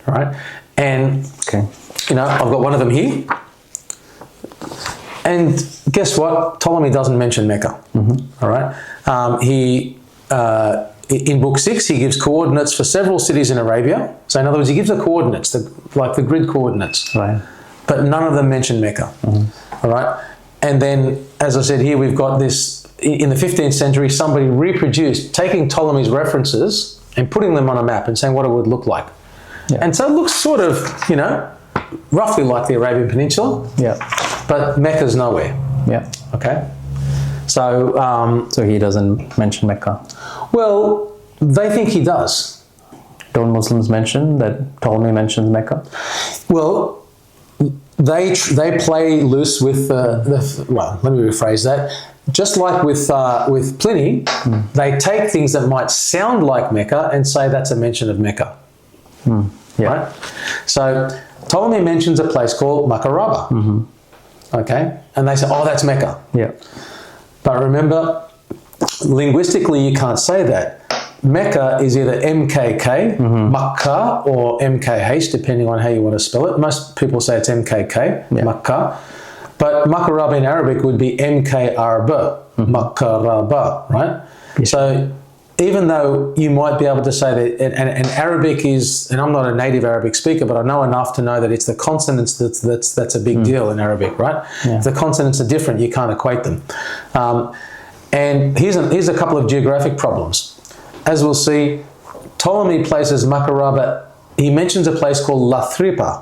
All right. And, I've got one of them here. And guess what? Ptolemy doesn't mention Mecca. All right. In Book 6, he gives coordinates for several cities in Arabia. So in other words, he gives the coordinates, like the grid coordinates. Right. But none of them mention Mecca. All right. And then, as I said here, we've got this, in the 15th century, somebody reproduced, taking Ptolemy's references and putting them on a map and saying what it would look like. Yeah. And so it looks sort of, roughly like the Arabian Peninsula. Yeah. But Mecca's nowhere. Yeah. Okay. So so he doesn't mention Mecca. Well, they think he does. Don't Muslims mention that Ptolemy mentions Mecca? Well, they play loose with well, let me rephrase that. Just like with Pliny, they take things that might sound like Mecca and say that's a mention of Mecca. Yeah. Right? So Ptolemy mentions a place called Makaraba. Okay? And they say, oh, that's Mecca. Yeah. But remember, linguistically, you can't say that. Mecca is either MKK, Makkah, or MKH, depending on how you want to spell it. Most people say it's MKK, Makkah. But Makaraba in Arabic would be MKRB, Makaraba, right? Yeah. So even though you might be able to say that, and Arabic is, and I'm not a native Arabic speaker, but I know enough to know that it's the consonants that's a big deal in Arabic, right? Yeah. If the consonants are different, you can't equate them. And here's a couple of geographic problems. As we'll see, Ptolemy places Makaraba, he mentions a place called Lathripa,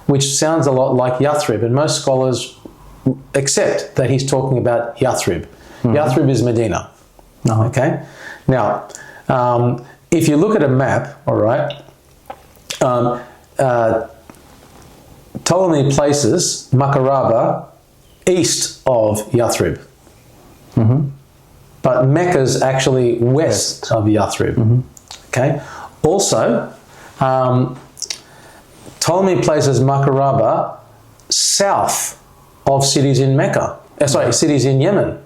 which sounds a lot like Yathrib, and most scholars accept that he's talking about Yathrib. Yathrib is Medina. Okay? Now, if you look at a map, all right, Ptolemy places Makaraba east of Yathrib. But Mecca's actually west of Yathrib. Okay? Also, Ptolemy places Makaraba south of cities in Mecca. Cities in Yemen.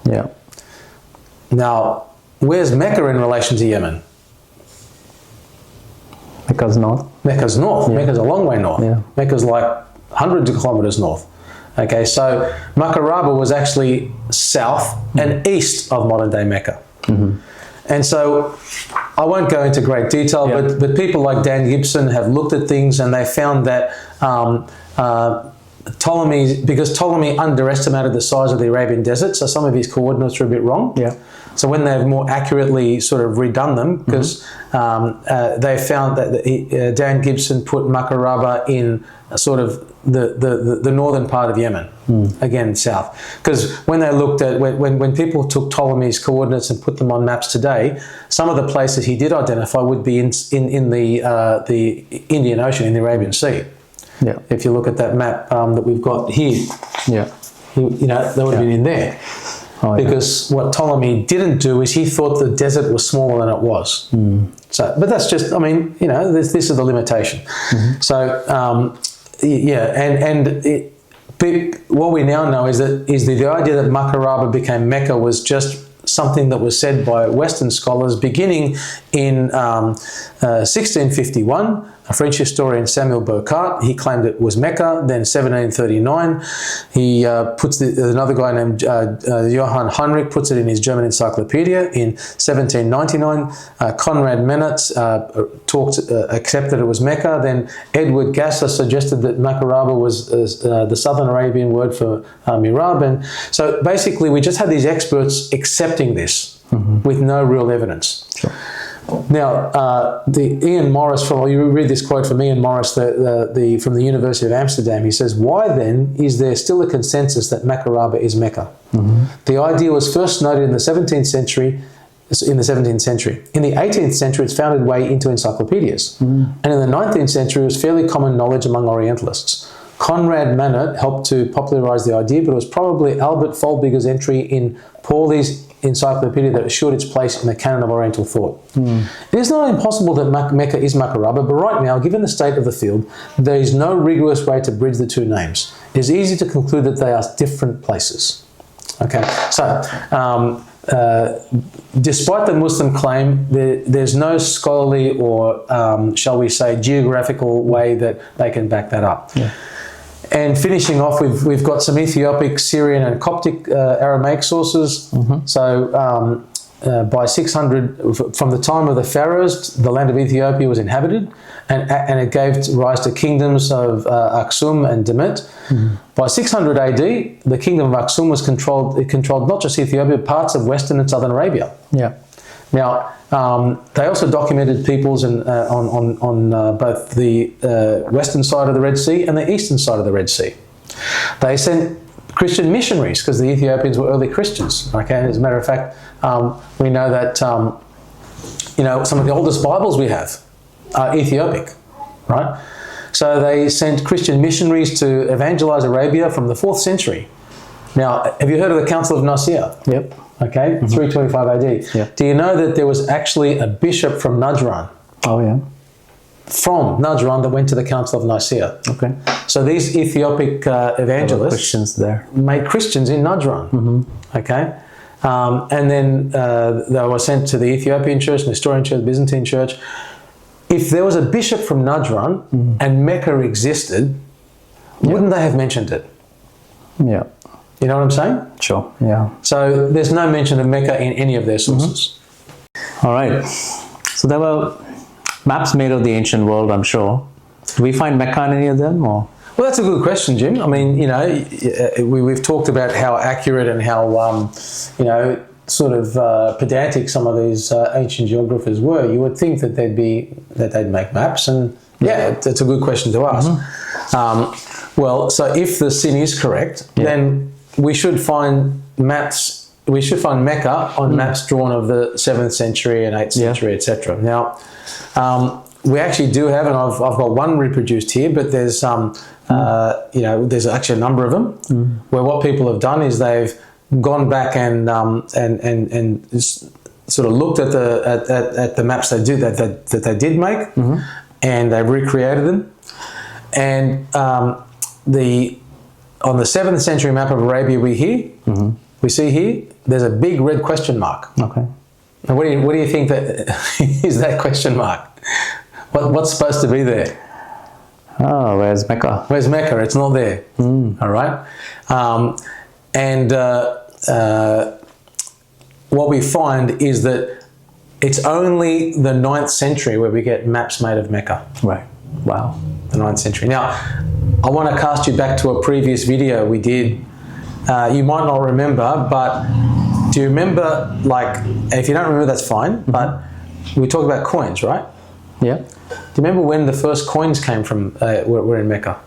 Yeah. Now, where's Mecca in relation to Yemen? Mecca's north. Mecca's north. Yeah. Mecca's a long way north. Yeah. Mecca's like hundreds of kilometers north. Okay, so Makaraba was actually south and east of modern-day Mecca. And so I won't go into great detail, but people like Dan Gibson have looked at things and they found that because Ptolemy underestimated the size of the Arabian desert, so some of his coordinates are a bit wrong. Yeah. So when they've more accurately sort of redone them, because they found that Dan Gibson put Makaraba in sort of the northern part of Yemen, again south. Because when they looked at when people took Ptolemy's coordinates and put them on maps today, some of the places he did identify would be in the Indian Ocean, in the Arabian Sea. Yeah. If you look at that map that we've got here, Yeah. they would have been in there. Oh, yeah. Because what Ptolemy didn't do is he thought the desert was smaller than it was. So, but that's just, I mean, this is the limitation. So, what we now know is the idea that Makaraba became Mecca was just something that was said by Western scholars beginning in 1651. A French historian, Samuel Burckhardt, he claimed it was Mecca. Then 1739, he puts another guy named Johann Heinrich puts it in his German encyclopedia. In 1799, Conrad Mennertz accepted it was Mecca. Then Edward Gasser suggested that Makaraba was the Southern Arabian word for Mirab. And so basically, we just had these experts accepting this with no real evidence. Sure. Now, Ian Morris, you read this quote from Ian Morris from the University of Amsterdam. He says, "Why then is there still a consensus that Makaraba is Mecca? The idea was first noted in the 17th century. In the 18th century, it's found its way into encyclopedias. And in the 19th century, it was fairly common knowledge among Orientalists. Conrad Mennertz helped to popularize the idea, but it was probably Albert Folbiger's entry in Pauli's encyclopedia that assured its place in the canon of Oriental thought. It is not impossible that Mecca is Makaraba, but right now, given the state of the field, there is no rigorous way to bridge the two names. It is easy to conclude that they are different places." Okay, so despite the Muslim claim, there's no scholarly or, shall we say, geographical way that they can back that up. Yeah. And finishing off, we've got some Ethiopic, Syrian, and Coptic Aramaic sources. So by 600, from the time of the pharaohs, the land of Ethiopia was inhabited, and it gave rise to kingdoms of Aksum and Demet. By 600 AD, the kingdom of Aksum was controlled. It controlled not just Ethiopia, but parts of Western and Southern Arabia. Yeah. Now, they also documented peoples on both the western side of the Red Sea and the eastern side of the Red Sea. They sent Christian missionaries because the Ethiopians were early Christians. Okay, and as a matter of fact, we know that some of the oldest Bibles we have are Ethiopic, right? So they sent Christian missionaries to evangelize Arabia from the 4th century. Now, have you heard of the Council of Nicaea? Yep. Okay, 325 AD. Yep. Do you know that there was actually a bishop from Najran? Oh, yeah. From Najran that went to the Council of Nicaea. Okay. So these Ethiopic evangelists Christians there. made Christians in Najran. Okay. And then they were sent to the Ethiopian church, the Nestorian church, the Byzantine church. If there was a bishop from Najran and Mecca existed, wouldn't they have mentioned it? Yeah. You know what I'm saying? Sure. Yeah. So there's no mention of Mecca in any of their sources. All right. So there were maps made of the ancient world, I'm sure. Do we find Mecca in any of them? Or? Well, that's a good question, Jim. I mean, you know, we've talked about how accurate and how, you know, sort of pedantic some of these ancient geographers were. You would think that they'd make maps, and yeah, it's a good question to ask. Well, so if the sin is correct, then we should find maps. We should find Mecca on maps drawn of the 7th century and 8th century, etc. Now, we actually do have, and I've got one reproduced here, but there's you know, there's actually a number of them where what people have done is they've gone back and sort of looked at the maps they did that they did make, and they've recreated them. And on the 7th century map of Arabia, we see here there's a big red question mark. Okay. And what do you think that is that question mark? What's supposed to be there? Oh, where's Mecca? Where's Mecca? It's not there. All right. What we find is that it's only the 9th century where we get maps made of Mecca. Right. Wow. The 9th century. Now, I want to cast you back to a previous video we did. You might not remember, but do you remember, like, if you don't remember, that's fine, but we talked about coins, right? Yeah. Do you remember when the first coins came from, were in Mecca?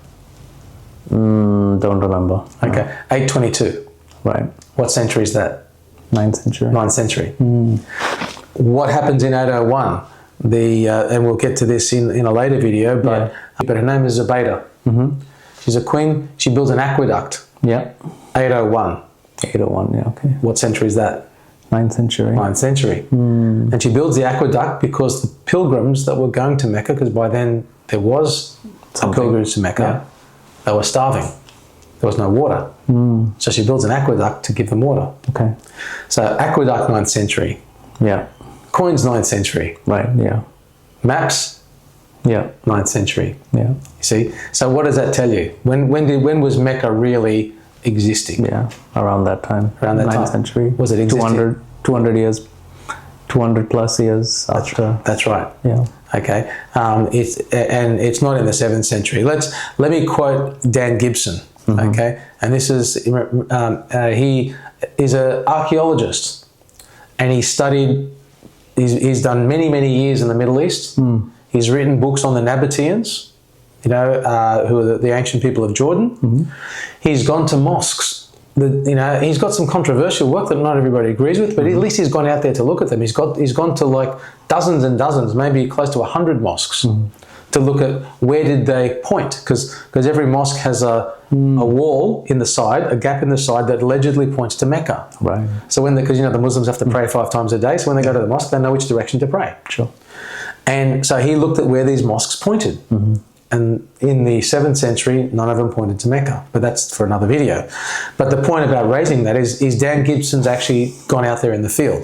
Don't remember. Okay, 822. Right. What century is that? 9th century. 9th century. What happens in 801? And we'll get to this in a later video, but her name is Zubaydah. She's a queen. She builds an aqueduct. Yeah. 801. 801, yeah, okay. What century is that? 9th century. 9th century. And she builds the aqueduct because the pilgrims that were going to Mecca, because by then there was some pilgrims to Mecca, they were starving. There was no water. So she builds an aqueduct to give them water. Okay. So aqueduct, 9th century. Yeah. Coins, 9th century. Right, yeah. Maps, 9th century. Yeah. You see? So what does that tell you? When was Mecca really existing? Yeah, around that time. Around that 9th time. century. Was it existing? 200 years, 200 plus years after. That's right. Yeah. Okay. It's not in the 7th century. Let me quote Dan Gibson. Okay. And this is, he is an archaeologist, and he's done many years in the Middle East. He's written books on the Nabateans, you know, who are the ancient people of Jordan. He's gone to mosques. You know, he's got some controversial work that not everybody agrees with, but at least he's gone out there to look at them. He's gone to like dozens and dozens, maybe close to 100 mosques, to look at where did they point, because every mosque has a wall in the side, a gap in the side that allegedly points to Mecca. Right. So because you know the Muslims have to pray 5 times a day, so when they go to the mosque, they know which direction to pray. Sure. And so he looked at where these mosques pointed. And in the 7th century, none of them pointed to Mecca. But that's for another video. But the point about raising that is Dan Gibson's actually gone out there in the field.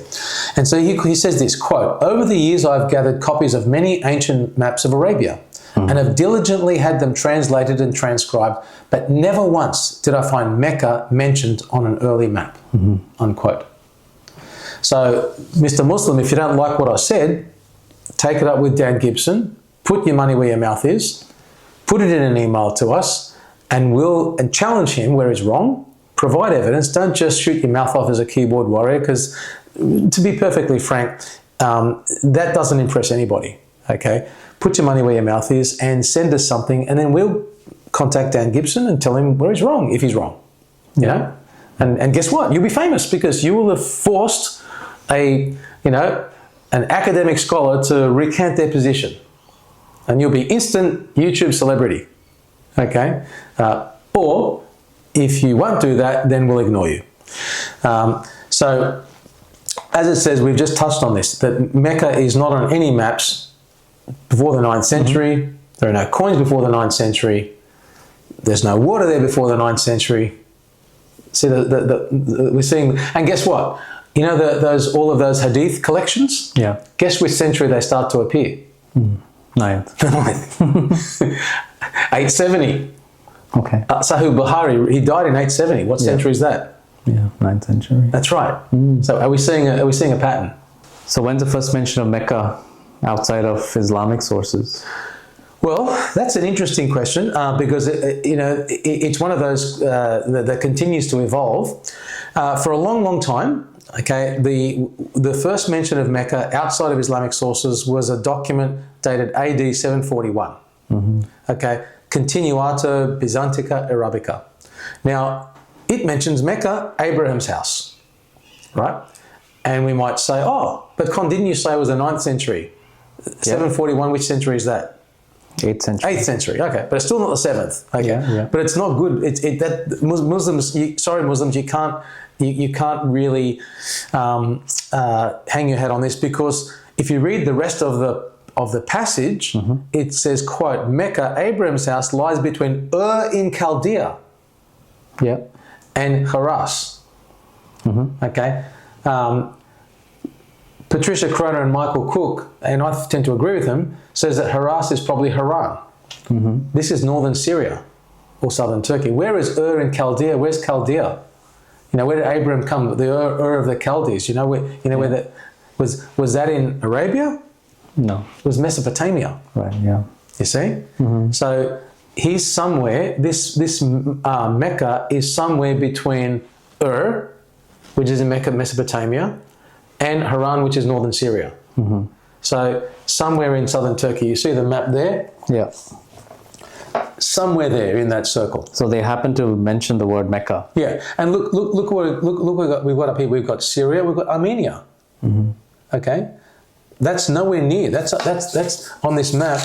And so he says this, quote, "Over the years I've gathered copies of many ancient maps of Arabia and have diligently had them translated and transcribed, but never once did I find Mecca mentioned on an early map," unquote. So, Mr. Muslim, if you don't like what I said, take it up with Dan Gibson, put your money where your mouth is, put it in an email to us, and challenge him where he's wrong, provide evidence. Don't just shoot your mouth off as a keyboard warrior, because to be perfectly frank, that doesn't impress anybody, okay? Put your money where your mouth is and send us something, and then we'll contact Dan Gibson and tell him where he's wrong, if he's wrong, you know? And guess what? You'll be famous, because you will have forced an academic scholar to recant their position. and you'll be instant YouTube celebrity. Okay? Or if you won't do that, then we'll ignore you. So, as it says, we've just touched on this, that Mecca is not on any maps before the 9th century. There are no coins before the 9th century. There's no water there before the 9th century. See, we're seeing, and guess what? You know all of those hadith collections? Yeah. Guess which century they start to appear? 9th. 870. Okay. Sahih Bukhari, he died in 870. What century is that? Yeah, 9th century. That's right. So are we seeing a pattern? So when's the first mention of Mecca outside of Islamic sources? Well, that's an interesting question because it's one of those that continues to evolve. For a long, long time, okay, the first mention of Mecca outside of Islamic sources was a document dated AD 741. Okay, Continuato Byzantica Arabica. Now, it mentions Mecca, Abraham's house, right? And we might say, oh, but Con, didn't you say it was the 9th century? 741, which century is that? 8th century. 8th century, okay, but it's still not the 7th. Okay, Yeah. but it's not good. Muslims, you can't really hang your hat on this, because if you read the rest of the passage, it says, quote, Mecca, Abraham's house, lies between Ur in Chaldea, and Haras. Okay. Patricia Croner and Michael Cook, and I tend to agree with him, says that Haras is probably Haran. This is northern Syria or southern Turkey. Where is Ur in Chaldea? Where's Chaldea? Where did Abraham come? The Ur of the Chaldees. Where that was that in Arabia? No. It was Mesopotamia. Right. Yeah. You see? So he's somewhere. This Mecca is somewhere between Ur, which is in Mecca, Mesopotamia, and Haran, which is northern Syria. So somewhere in southern Turkey, you see the map there? Yeah. Somewhere there in that circle. So they happen to mention the word Mecca. Yeah, and look what we've got up here. We've got Syria, we've got Armenia. Okay, that's nowhere near. That's on this map.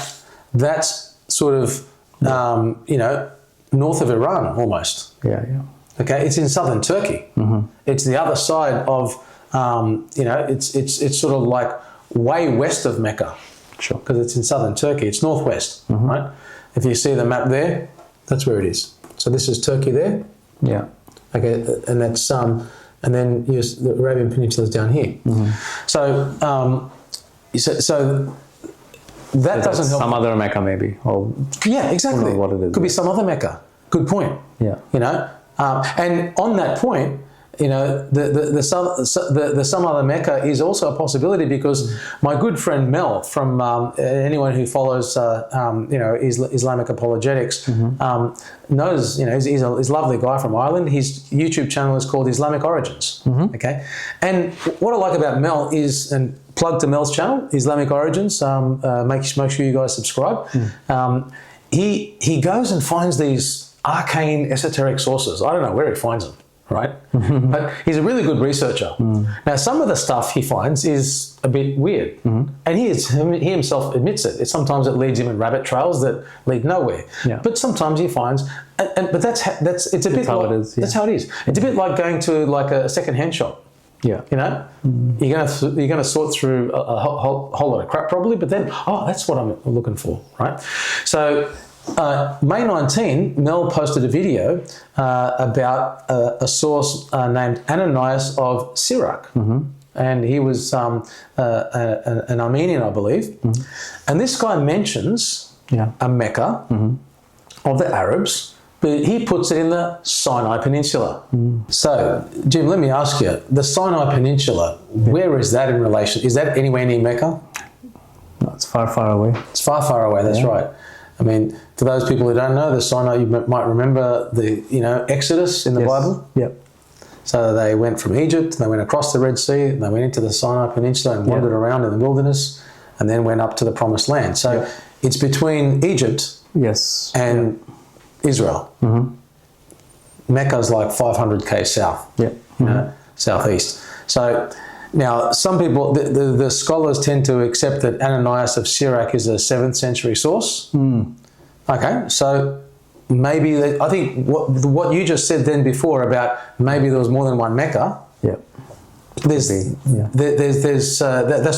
That's sort of north of Iran almost. Yeah. Okay, it's in southern Turkey. It's the other side of it's sort of like way west of Mecca. Sure. Because it's in southern Turkey. It's northwest, right? If you see the map there, that's where it is. So this is Turkey there. Yeah. Okay, and that's and then the Arabian Peninsula is down here. So that doesn't help. Some other Mecca, maybe. Or yeah, exactly. Who knows what it is. Could be some other Mecca. Good point. Yeah. And on that point, the some other Mecca is also a possibility, because my good friend Mel, from anyone who follows Islamic apologetics, knows, he's a lovely guy from Ireland. His YouTube channel is called Islamic Origins. Okay, and what I like about Mel is, and plug to Mel's channel, Islamic Origins. Make sure you guys subscribe. He goes and finds these arcane esoteric sources. I don't know where he finds them. Right? But he's a really good researcher. Now, some of the stuff he finds is a bit weird. And he himself admits it. Sometimes it leads him in rabbit trails that lead nowhere. Yeah. But sometimes he finds, but that's a bit how like, it is, yeah. That's how it is. It's a bit like going to like a second-hand shop. Yeah. You're gonna sort through a whole lot of crap probably, but then, that's what I'm looking for, right? So May 19, Mel posted a video about a source named Ananias of Sirach. And he was an Armenian, I believe. And this guy mentions a Mecca of the Arabs, but he puts it in the Sinai Peninsula. So, Jim, let me ask you, the Sinai Peninsula, where is that in relation? Is that anywhere near Mecca? No, it's far, far away. It's far, far away, that's right. I mean, for those people who don't know, the Sinai, you might remember the, Exodus in the Bible. Yep. So they went from Egypt, and they went across the Red Sea, and they went into the Sinai Peninsula and wandered around in the wilderness, and then went up to the Promised Land. So it's between Egypt and Israel. Mecca's like 500 km south, southeast. So Now, some people, the scholars tend to accept that Ananias of Syriac is a 7th century source. Okay, so maybe, I think what you just said then before about maybe there was more than one Mecca, that's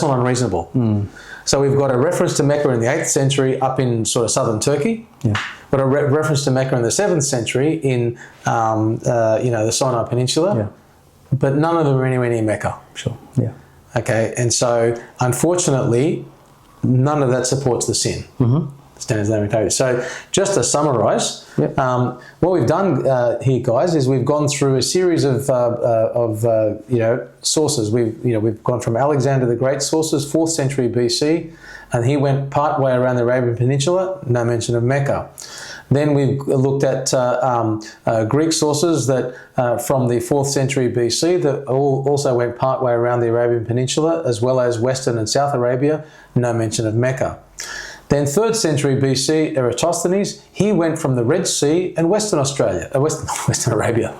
not unreasonable. So we've got a reference to Mecca in the 8th century up in sort of southern Turkey, but a reference to Mecca in the 7th century in the Sinai Peninsula, but none of them are anywhere near Mecca. Sure. Okay, and so unfortunately, none of that supports the sin. Standards Islamic Tawhid. So just to summarise, what we've done here, guys, is we've gone through a series of sources. We've gone from Alexander the Great sources, 4th century BC, and he went part way around the Arabian Peninsula. No mention of Mecca. Then we've looked at Greek sources that from the 4th century BC that also went part way around the Arabian Peninsula, as well as Western and South Arabia. No mention of Mecca. Then 3rd century BC, Eratosthenes, he went from the Red Sea and Western Australia, Western Arabia,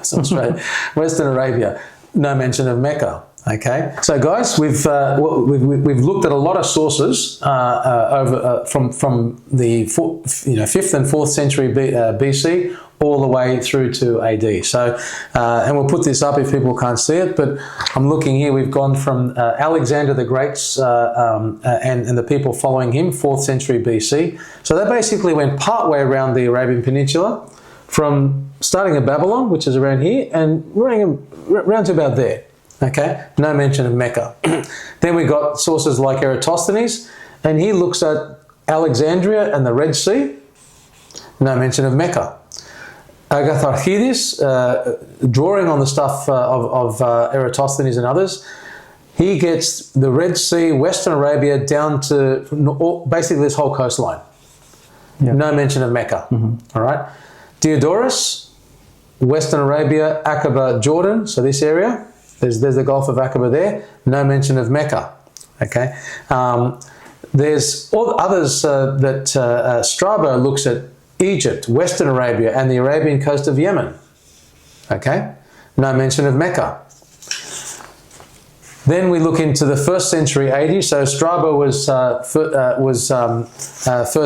Western Arabia, no mention of Mecca. Okay, so guys, we've looked at a lot of sources from the 5th and 4th century BC all the way through to AD. So, and we'll put this up if people can't see it, but I'm looking here, we've gone from Alexander the Great's and the people following him, 4th century BC. So they basically went part way around the Arabian Peninsula, from starting at Babylon, which is around here, and around to about there. Okay, no mention of Mecca. Then we got sources like Eratosthenes, and he looks at Alexandria and the Red Sea, no mention of Mecca. Agatharchides, drawing on the stuff of Eratosthenes and others, he gets the Red Sea, Western Arabia, down to basically this whole coastline. No mention of Mecca. All right. Diodorus, Western Arabia, Aqaba, Jordan, so this area. There's the Gulf of Aqaba there. No mention of Mecca. Okay. There's all others that Strabo looks at Egypt, Western Arabia, and the Arabian coast of Yemen. Okay. No mention of Mecca. Then we look into the 1st century AD. So Strabo was 1st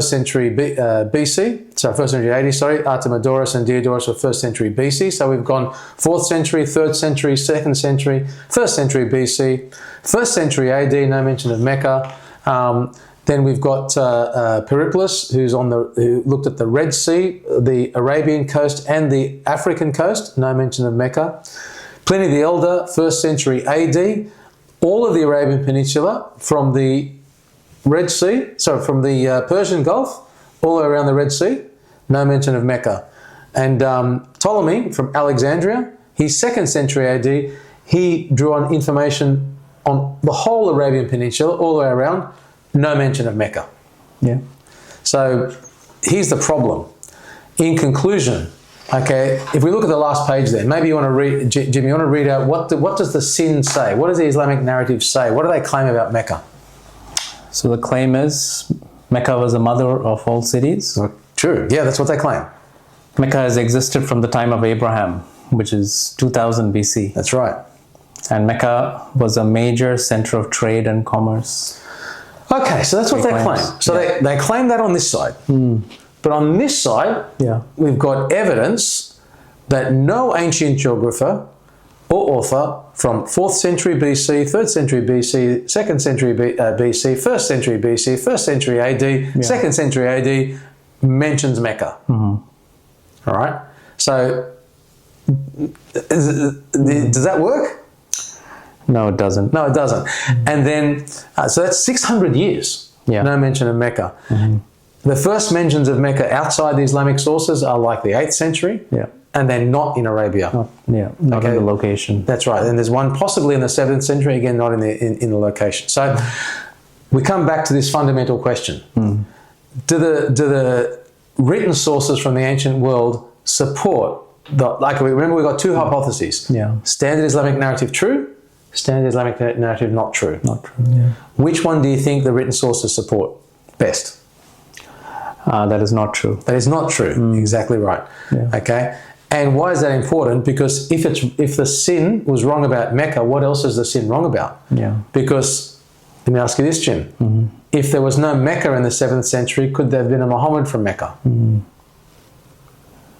century BC. Sorry, 1st century AD. Sorry, Artemidorus and Diodorus were 1st century BC. So we've gone 4th century, 3rd century, 2nd century, 1st century BC, 1st century AD. No mention of Mecca. Then we've got Periplus, who looked at the Red Sea, the Arabian coast, and the African coast. No mention of Mecca. Pliny the Elder, 1st century AD. All of the Arabian Peninsula, from the Red Sea, from the Persian Gulf, all the way around the Red Sea, no mention of Mecca. And Ptolemy from Alexandria, he's 2nd century AD, he drew on information on the whole Arabian Peninsula, all the way around, no mention of Mecca. So here's the problem. In conclusion, okay, if we look at the last page there, maybe you want to read, Jim, you want to read out what does the sin say? What does the Islamic narrative say? What do they claim about Mecca? So the claim is Mecca was the mother of all cities. True. Yeah, that's what they claim. Mecca has existed from the time of Abraham, which is 2000 BC. That's right. And Mecca was a major center of trade and commerce. Okay, so that's what they claim. So they claim that on this side. But on this side, we've got evidence that no ancient geographer or author from 4th century BC, 3rd century BC, 2nd century BC, 1st century BC, 1st century AD, 2nd century AD mentions Mecca. All right? So does that work? No, it doesn't. No, it doesn't. And then, so that's 600 years, no mention of Mecca. The first mentions of Mecca outside the Islamic sources are like the 8th century, and they're not in Arabia. Not in the location. That's right. And there's one possibly in the 7th century, again, not in the location. So we come back to this fundamental question. Do the written sources from the ancient world support, remember we've got two hypotheses. Standard Islamic narrative true, standard Islamic narrative not true. Not true, Which one do you think the written sources support best? That is not true. That is not true. Exactly right. Okay. And why is that important? Because if the sin was wrong about Mecca, what else is the sin wrong about? Yeah. Because, let me ask you this, Jim. If there was no Mecca in the 7th century, could there have been a Muhammad from Mecca?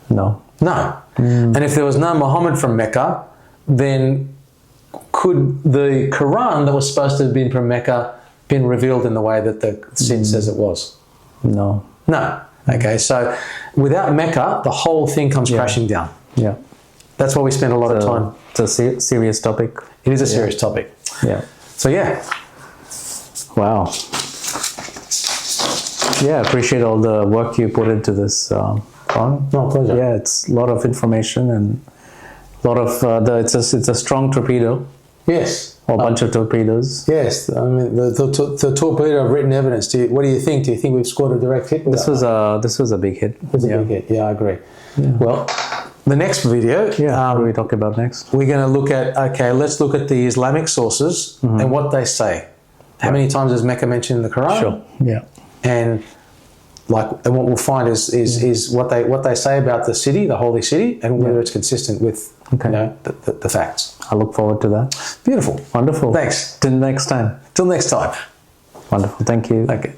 No. No. And if there was no Muhammad from Mecca, then could the Quran that was supposed to have been from Mecca been revealed in the way that the sin says it was? No. No. Okay, so without Mecca, the whole thing comes crashing down. Yeah. That's why we spend a lot of time. It's a serious topic. It is a serious topic. Yeah. So yeah. Wow. Yeah, I appreciate all the work you put into this, Ron. No, pleasure. Yeah, it's a lot of information and a lot of it's a strong torpedo. Yes. Or a bunch of torpedoes. Yes, I mean the torpedo of written evidence. What do you think? Do you think we've scored a direct hit? This was a big hit. It was a big hit. Yeah, I agree. Yeah. Well, the next video. Yeah. What are we talking about next? We're going to look at. Okay, let's look at the Islamic sources and what they say. How many times is Mecca mentioned in the Quran? Sure. Yeah. And what we'll find is what they say about the city, the holy city, and whether it's consistent with the facts. I look forward to that. Beautiful. Wonderful. Thanks. Till next time. Till next time. Wonderful. Thank you. Okay.